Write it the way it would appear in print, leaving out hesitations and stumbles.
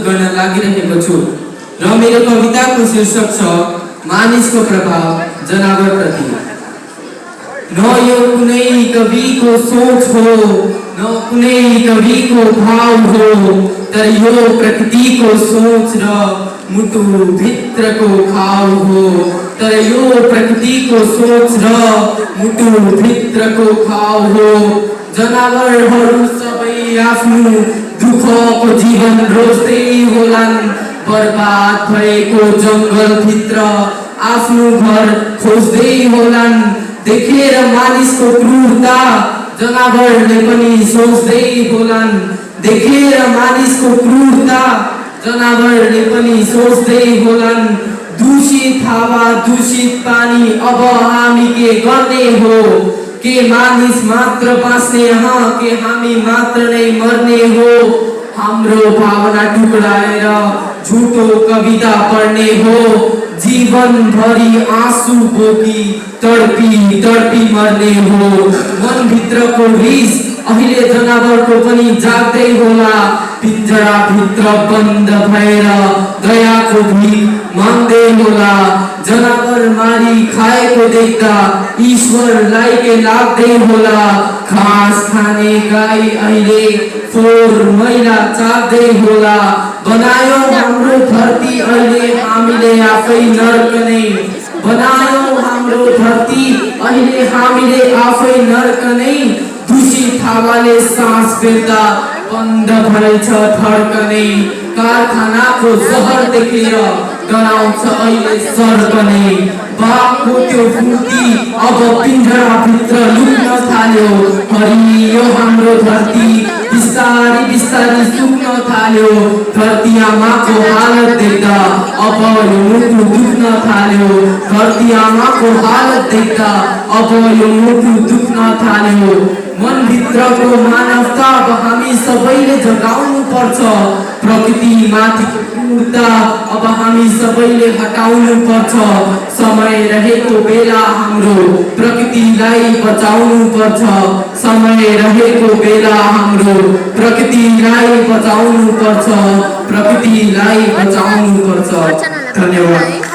गर्न लागिरहेको छु र मेरो कविताको शीर्षक छ मानिसको प्रभाव जनावरप्रति। न यो कुनै कविको सोच हो, न कुनै कविको भाव हो, तर यो प्रकृतिको सोच र मुटु भित्रको खाउ हो। तर यो प्रकृतिको सोच र मुटु भित्रको खाउ हो। जनावरहरू सबै आफ्नो दुःखको जीवन रोज्दै होलान्। बर्बाद भएको जङ्गलभित्र आफ्नो घर खोज्दै होलान्। देखेर मानिसको क्रूरता जनावरले पनि सोच्दै होलान्। देखेर मानिसको क्रूरता जनावरले पनि सोच्दै होलान्। दूषित हावा, दूषित पानी, अब हामी के गर्ने हो? के मानिस मात्र बाँच्ने हो के हामी मात्र नै मर्ने हो? हाम्रो भावना टुक्राएर झुटो कविता पढ्ने हो। जीवनभरि आँसु बोकी तडपी तडपी मर्ने हो। मनभित्रको रिस अहिले जनावरको पनि जाग्दै होला। पिञ्जराभित्र बन्द भएर दयाको भिख माग्दै होला। जनावर मारी खाएको देख्दा ईश्वरलाई के लाग्दै होला। घाँस खाने गाई अहिले फोहोर मैला चाख्दै होला। बनायो हाम्रो धरती अहिले हामीले आफै नर्क नै। बनायो हाम्रो धरती अहिले हामीले आफै नर्क नै। दूषित हावाले सास फेर्दा बन्द भएछ धड्कनै। कारखानाको जहर देखेर डराउँछ अहिले सर्कनै। बाघको त्यो फुर्ती अब पिञ्जराभित्र लुक्न थाल्यो। हरियो हाम्रो धरती बिस्तारी बिस्तारी सुक्न थाल्यो। धरती आमाको हालत देख्दा अब यो मुटु दुख्न थाल्यो। धरती आमाको हालत देख्दा अब यो मुटु दुख्न थाल्यो। मनभित्रको मानवता अब हामी सबैले जगाउनु पर्छ। प्रकृतिमाथिको क्रूरता अब हामी सबैले हटाउनु पर्छ। समय रहेको बेला हाम्रो प्रकृतिलाई बचाउनु पर्छ। समय रहेको बेला हाम्रो प्रकृतिलाई बचाउनु पर्छ। प्रकृतिलाई बचाउनु पर्छ। धन्यवाद।